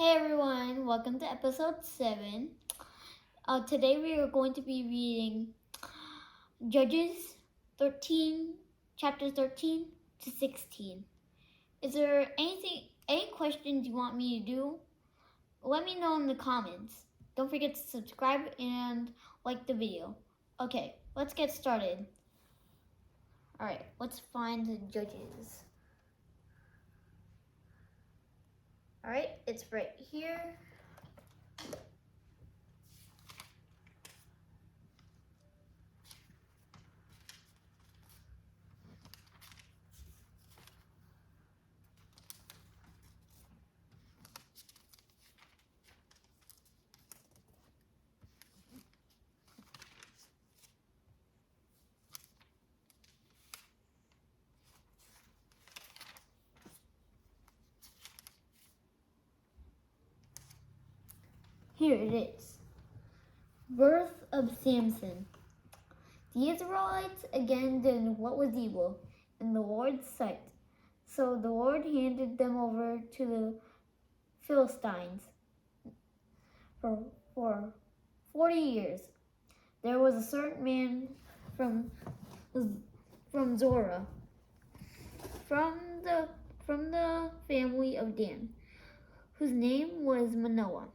Hey everyone, welcome to episode 7. Today we are going to be reading Judges 13, chapter 13 to 16. Is there any questions you want me to do? Let me know in the comments. Don't forget to subscribe and like the video. Okay, let's get started. Alright, let's find the Judges. Alright, it's right here. Here it is. Birth of Samson. The Israelites again did what was evil in the Lord's sight. So the Lord handed them over to the Philistines for 40 years. There was a certain man from Zorah, from the family of Dan, whose name was Manoah.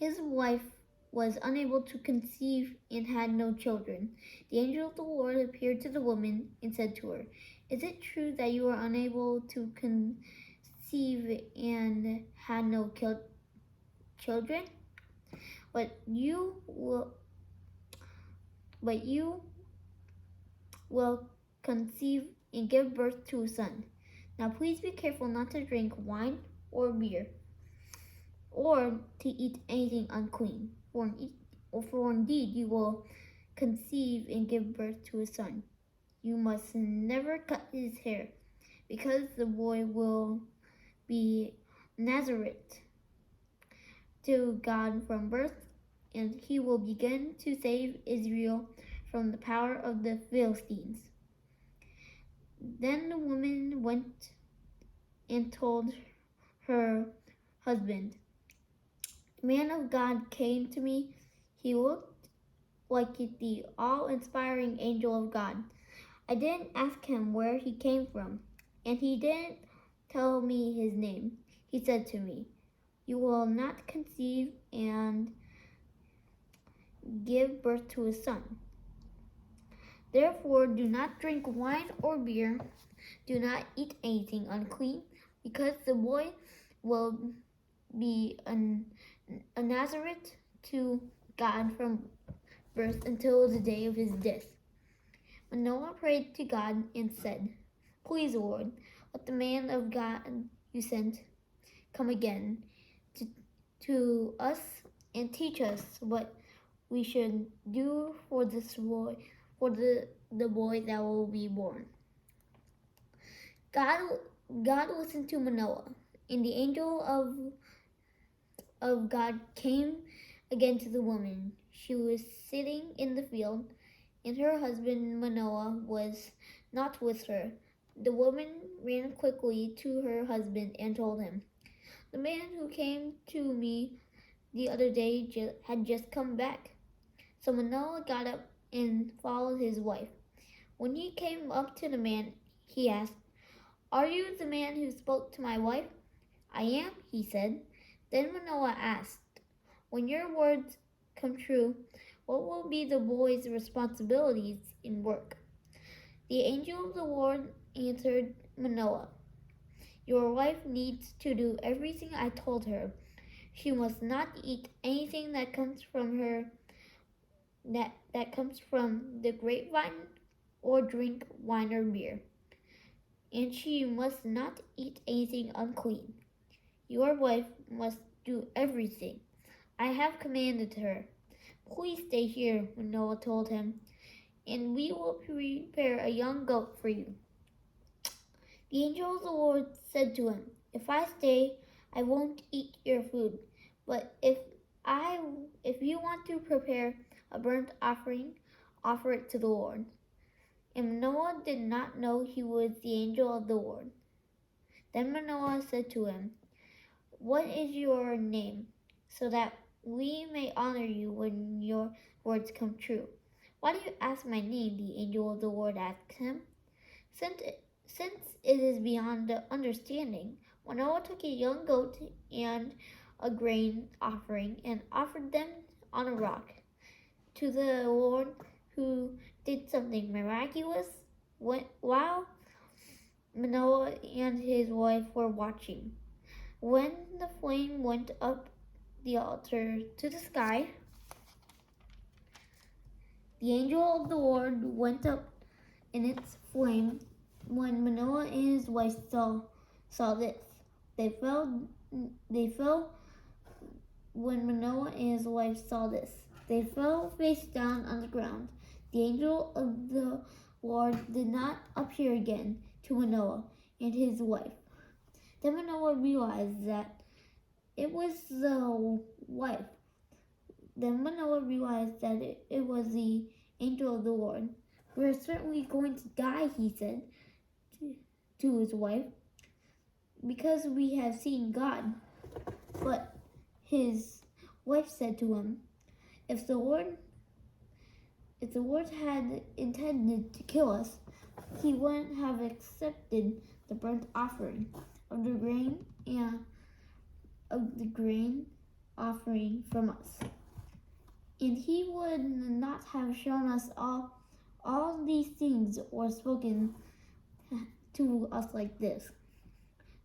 His wife was unable to conceive and had no children. The angel of the Lord appeared to the woman and said to her, "Is it true that you are unable to conceive and had no children? But you will conceive and give birth to a son. Now please be careful not to drink wine or beer, or to eat anything unclean, for indeed you will conceive and give birth to a son. You must never cut his hair, because the boy will be Nazarite to God from birth, and he will begin to save Israel from the power of the Philistines." Then the woman went and told her husband, "A man of God came to me. He looked like the awe-inspiring angel of God. I didn't ask him where he came from, and he didn't tell me his name. He said to me, 'You will not conceive and give birth to a son. Therefore, do not drink wine or beer. Do not eat anything unclean, because the boy will be a Nazarite to God from birth until the day of his death.' Manoah prayed to God and said, 'Please, Lord, let the man of God you sent come again to us and teach us what we should do for this boy, for the boy that will be born.' God listened to Manoah, and the angel of God came again to the woman. She was sitting in the field, and her husband Manoah was not with her. The woman ran quickly to her husband and told him, 'The man who came to me the other day had just come back.' So Manoah got up and followed his wife. When he came up to the man, he asked, 'Are you the man who spoke to my wife?' 'I am,' he said. Then Manoah asked, 'When your words come true, what will be the boy's responsibilities in work?' The angel of the Lord answered Manoah, 'Your wife needs to do everything I told her. She must not eat anything that comes from the grapevine, or drink wine or beer. And she must not eat anything unclean. Your wife must do everything I have commanded her. Please stay here,' Manoah told him, 'and we will prepare a young goat for you.' The angel of the Lord said to him, 'If I stay, I won't eat your food. But if you want to prepare a burnt offering, offer it to the Lord.' And Manoah did not know he was the angel of the Lord. Then Manoah said to him, What is your name, so that we may honor you when your words come true? Why do you ask my name? The angel of the Lord asked him. Since it is beyond understanding, Manoah took a young goat and a grain offering and offered them on a rock to the Lord, who did something miraculous while Manoah and his wife were watching. When the flame went up the altar to the sky, the angel of the Lord went up in its flame. When Manoah and his wife saw this, they fell. When Manoah and his wife saw this, they fell face down on the ground. The angel of the Lord did not appear again to Manoah and his wife. Then Manoah realized that it was the wife. Then Manoah realized that it was the angel of the Lord. "We're certainly going to die," he said to his wife, "because we have seen God." But his wife said to him, If the Lord had intended to kill us, he wouldn't have accepted the burnt offering of the grain offering from us. And he would not have shown us all these things or spoken to us like this.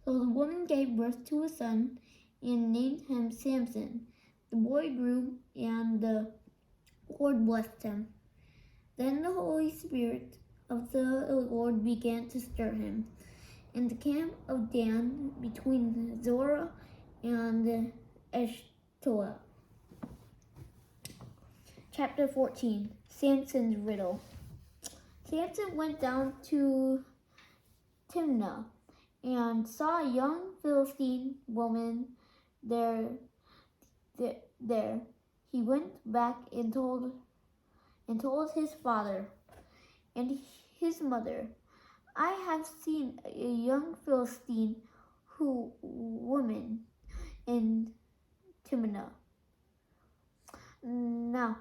So the woman gave birth to a son and named him Samson. The boy grew, and the Lord blessed him. Then the Holy Spirit of the Lord began to stir him in the camp of Dan between Zorah and Eshtaol. Chapter 14. Samson's Riddle. Samson went down to Timnah and saw a young Philistine woman there. He went back and told his father and his mother, "I have seen a young Philistine woman in Timnah. Now,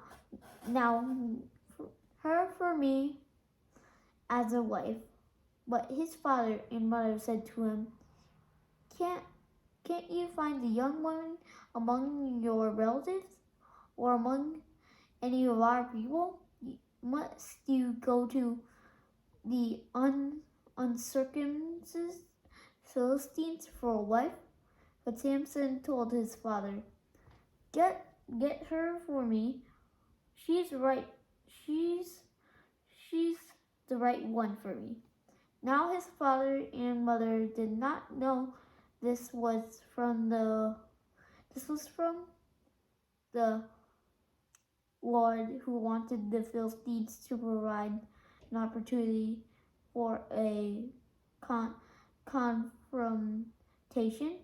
her for me as a wife." But his father and mother said to him, Can't you find the young woman among your relatives or among any of our people? Must you go to the uncircumcised Philistines for a wife?" But Samson told his father, Get her for me. She's right. She's the right one for me. Now his father and mother did not know this was from the Lord, who wanted the Philistines to provide an opportunity for a confrontation.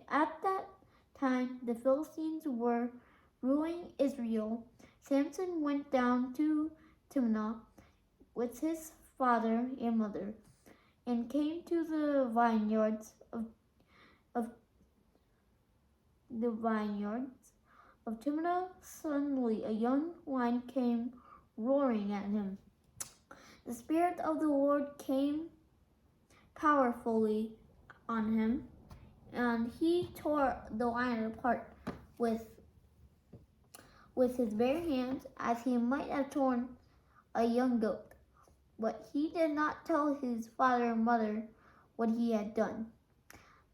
At that time, the Philistines were ruling Israel. Samson went down to Timnah with his father and mother, and came to the vineyards of Timnah. Suddenly a young lion came roaring at him. The Spirit of the Lord came powerfully on him, and he tore the lion apart with his bare hands, as he might have torn a young goat. But he did not tell his father and mother what he had done.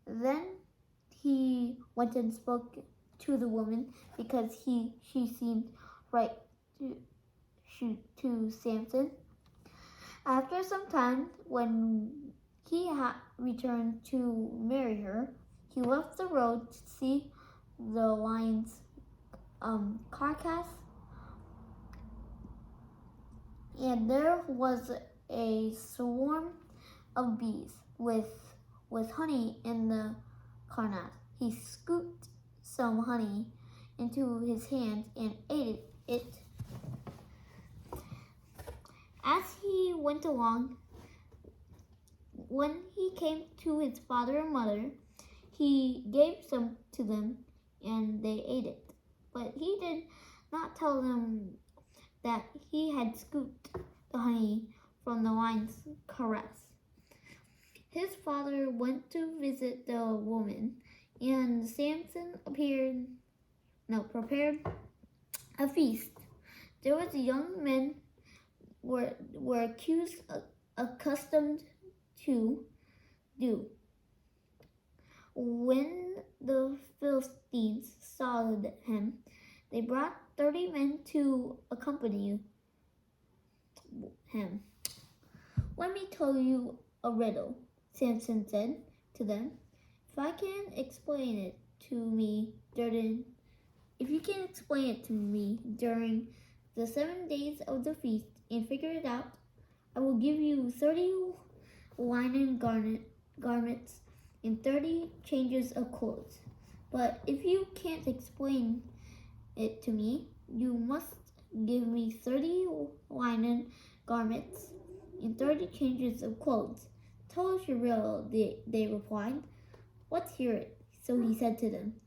Then he went and spoke to the woman, because she seemed right to Samson. After some time, when he had returned to marry her, he left the road to see the lion's carcass, and there was a swarm of bees with honey in the carcass. He scooped some honey into his hand and ate it. As he went along, when he came to his father and mother, He gave some to them, and they ate it. But he did not tell them that he had scooped the honey from the wine's caress. His father went to visit the woman, and Samson prepared a feast. There was young men were accused accustomed to do. When the Philistines saw him, they brought 30 men to accompany him. "Let me tell you a riddle," Samson said to them. If you can explain it to me during the 7 days of the feast and figure it out, I will give you 30 linen garments and 30 changes of clothes. But if you can't explain it to me, you must give me 30 linen garments and 30 changes of clothes. Tell us your riddle, they replied. Let's hear it. So he said to them,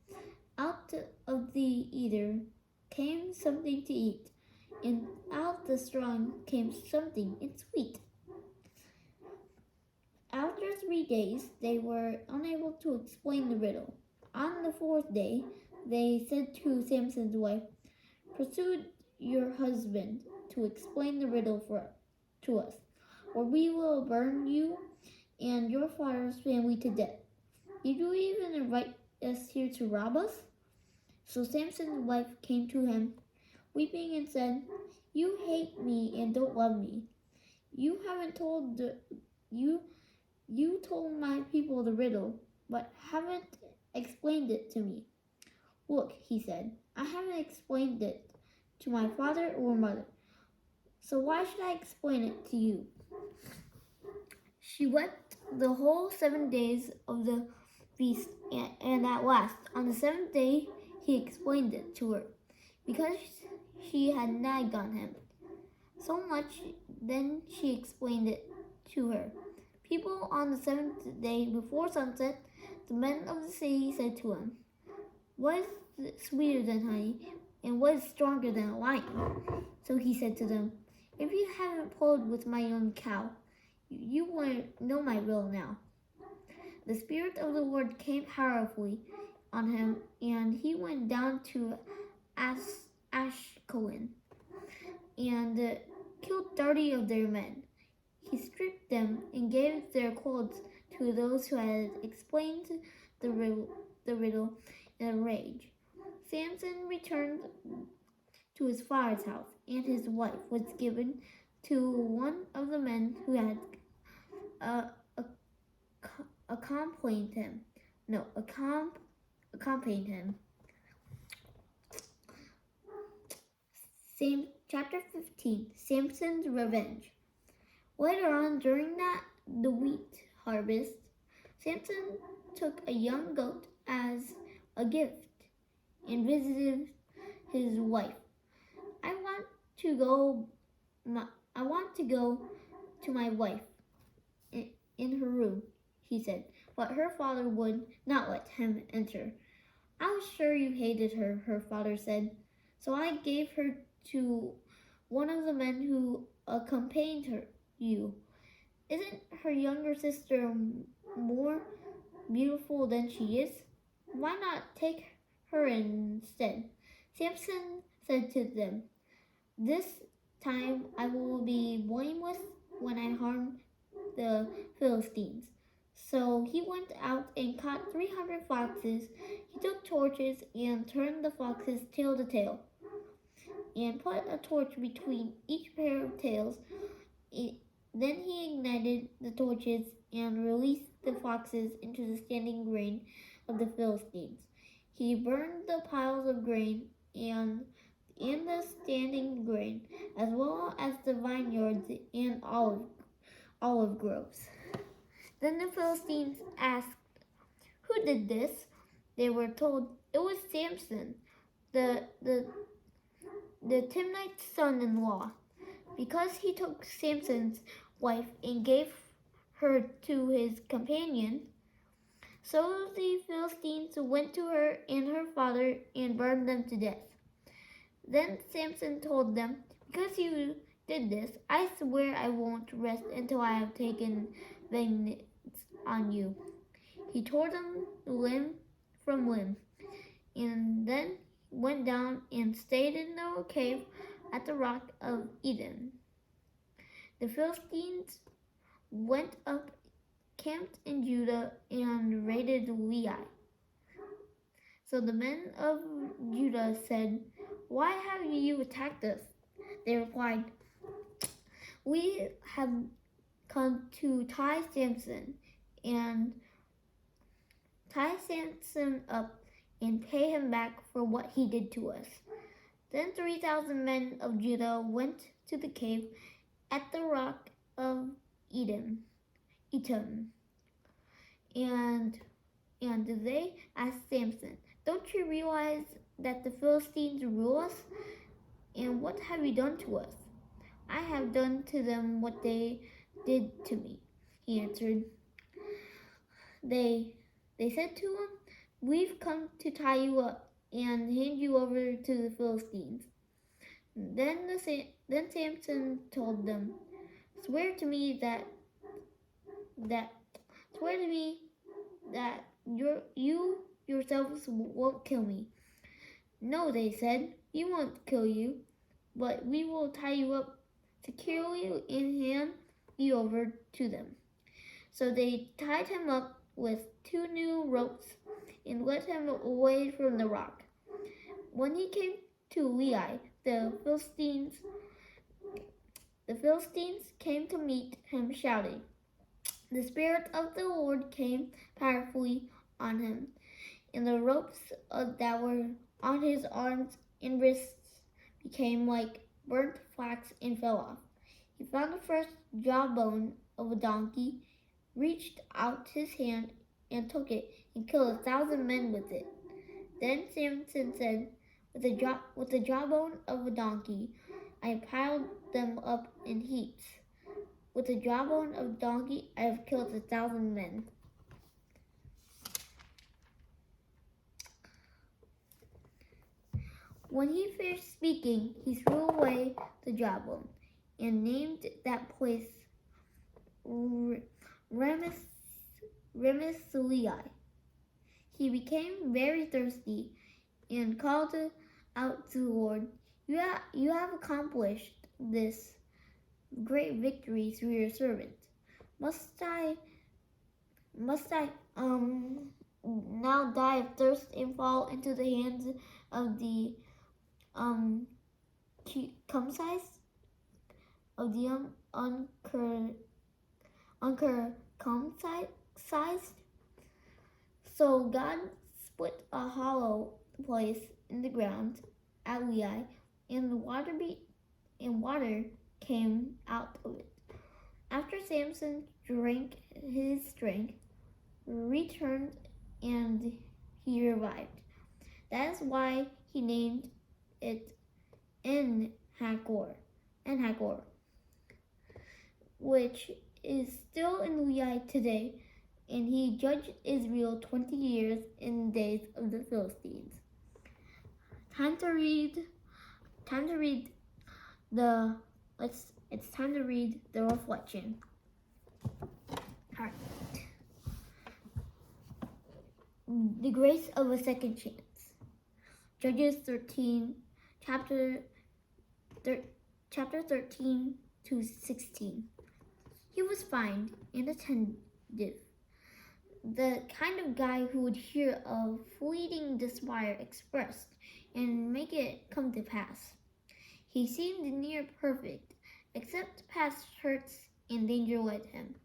out of the eater came something to eat, and out of the strong came something sweet. After 3 days, they were unable to explain the riddle. On the 4th day, they said to Samson's wife, "Persuade your husband to explain the riddle to us, or we will burn you and your father's family to death. Did you even invite us here to rob us?" So Samson's wife came to him, weeping, and said, "You hate me and don't love me. You haven't told you told my people the riddle, but haven't explained it to me." "Look," he said, "I haven't explained it to my father or mother, so why should I explain it to you?" She wept the whole 7 days of the feast, and at last, on the 7th day, he explained it to her, because she had nagged on him so much. Then she explained it to her. "People, on the 7th day before sunset, the men of the city said to him, 'What is sweeter than honey, and what is stronger than a lion?' So he said to them, 'If you haven't pulled with my own cow, you won't know my will now.' The Spirit of the Lord came powerfully on him, and he went down to Ashkelon and killed 30 of their men. He stripped them and gave their clothes to those who had explained the riddle in a rage. Samson returned to his father's house, and his wife was given to one of the men who had accompanied him. Chapter 15, Samson's Revenge. Later on, during the wheat harvest, Samson took a young goat as a gift and visited his wife. I want to go to my wife in her room," he said, but her father would not let him enter. "I was sure you hated her," her father said, "so I gave her to one of the men who accompanied you. Isn't her younger sister more beautiful than she is? Why not take her instead?" Samson said to them, "This time I will be blameless when I harm the Philistines." So he went out and caught 300 foxes. He took torches and turned the foxes tail to tail, and put a torch between each pair of tails. Then he ignited the torches and released the foxes into the standing grain of the Philistines. He burned the piles of grain and the standing grain, as well as the vineyards and olive groves. Then the Philistines asked, "Who did this?" They were told it was Samson, the Timnite's son-in-law. Because he took Samson's wife and gave her to his companion, So the Philistines went to her and her father and burned them to death. Then Samson told them, "Because you did this, I swear I won't rest until I have taken vengeance on you." He tore them limb from limb, and then went down and stayed in the cave at the rock of Eden. The Philistines went up, camped in Judah, and raided Lehi. So the men of Judah said, "Why have you attacked us?" They replied, "We have come to tie Samson up and pay him back for what he did to us." Then 3,000 men of Judah went to the cave at the rock of Etam, and they asked Samson, "Don't you realize that the Philistines rule us? And what have you done to us?" "I have done to them what they did to me," he answered. They said to him, "We've come to tie you up and hand you over to the Philistines." Then Samson told them, "Swear to me that you yourselves won't kill me." "No," they said, "we won't kill you, but we will tie you up securely and hand you over to them." So they tied him up with 2 new ropes and led him away from the rock. When he came to Lehi, the Philistines came to meet him, shouting. The Spirit of the Lord came powerfully on him, and the ropes that were on his arms and wrists became like burnt flax and fell off. He found the first jawbone of a donkey, reached out his hand and took it, and killed 1,000 men with it. Then Samson said, with the jawbone of a donkey, I have piled them up in heaps. With the jawbone of a donkey, I have killed 1,000 men. When he finished speaking, he threw away the jawbone and named that place Ramesseai. He became very thirsty and called out to the Lord, You have accomplished this great victory through your servant. Must I now die of thirst and fall into the hands of the uncircumcised? So God split a hollow place in the ground at Lehi, and water came out of it. After Samson drank, his strength returned and he revived. That is why he named it En-Hakkore, which is still in Lehi today, and he judged Israel 20 years in the days of the Philistines. It's time to read the reflection. All right. The grace of a second chance. Judges 13, chapter 13 to 16. He was fine and attentive, the kind of guy who would hear a fleeting desire expressed and make it come to pass. He seemed near perfect, except past hurts and danger led him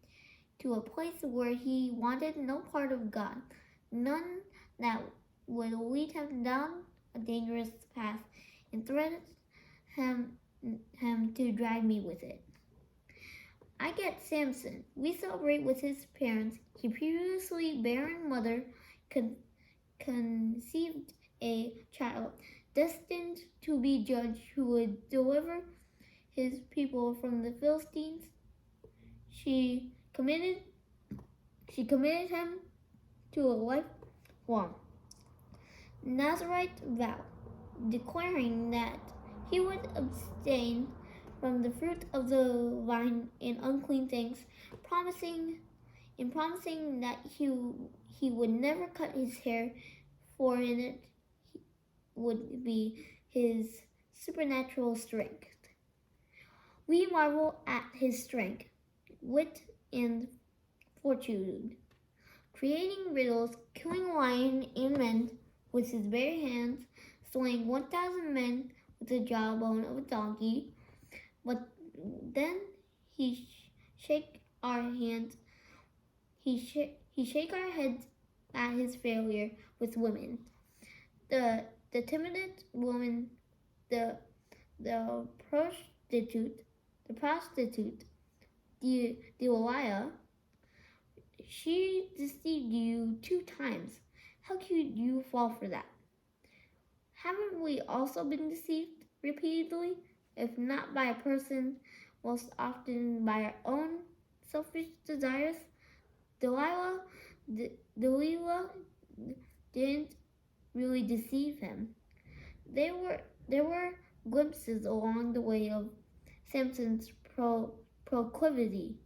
to a place where he wanted no part of God, none that would lead him down a dangerous path and threaten him to drag me with it. I get Samson. We celebrate with his parents. His previously barren mother conceived a child destined to be judge who would deliver his people from the Philistines. She committed him to a lifelong Nazarite vow, declaring that he would abstain from the fruit of the vine and unclean things, promising that he would never cut his hair, for in it would be his supernatural strength. We marvel at his strength, wit, and fortitude, creating riddles, killing a lion and men with his bare hands, slaying 1,000 men with the jawbone of a donkey. But then he shake our hands. He shake our heads at his failure with women. The timid woman, the prostitute, Delilah, she deceived you 2 times. How could you fall for that? Haven't we also been deceived repeatedly, if not by a person, most often by our own selfish desires? Delilah didn't really deceive him. There were glimpses along the way of Samson's proclivity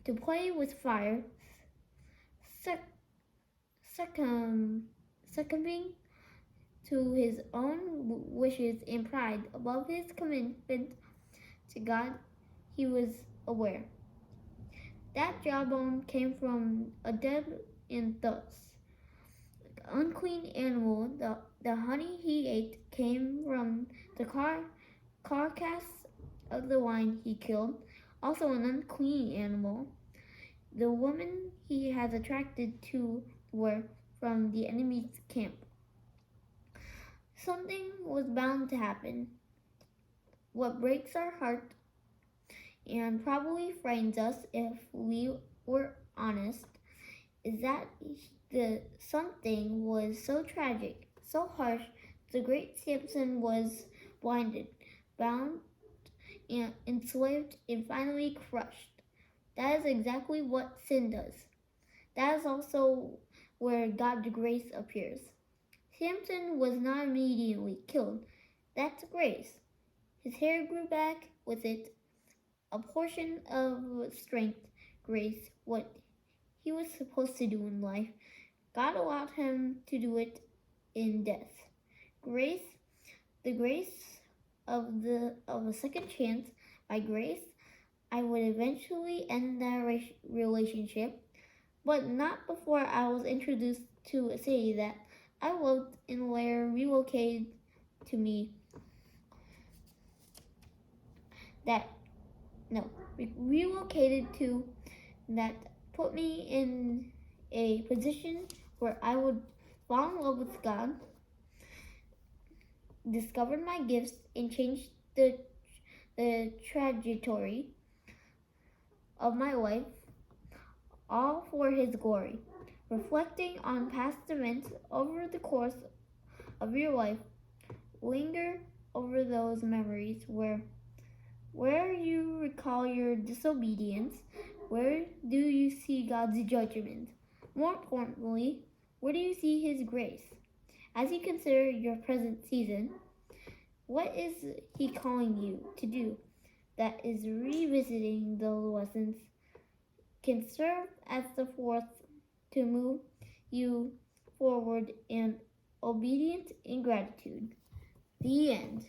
to play with fire, succumbing to his own wishes and pride above his commitment to God. He was aware that jawbone came from a dead and thus unclean animal. The honey he ate came from the carcass of the lion he killed, also an unclean animal. The women he has attracted to were from the enemy's camp. Something was bound to happen. What breaks our heart and probably frightens us if we were honest is that the something was so tragic, so harsh. The great Samson was blinded, bound, and enslaved, and finally crushed. That is exactly what sin does. That is also where God's grace appears. Samson was not immediately killed. That's grace. His hair grew back with it, a portion of strength, grace, what he was supposed to do in life. God allowed him to do it in death. Grace, the grace of a second chance. By grace, I would eventually end that relationship, but not before I was introduced to a city that I loved and where relocated to me. Relocated to that put me in a position where I would fall in love with God, discovered my gifts, and changed the trajectory of my life, all for His glory. Reflecting on past events over the course of your life, linger over those memories where you recall your disobedience. Where do you see God's judgment? More importantly, where do you see His grace? As you consider your present season, what is He calling you to do that is revisiting those lessons can serve as the force to move you forward in obedience and gratitude? The end.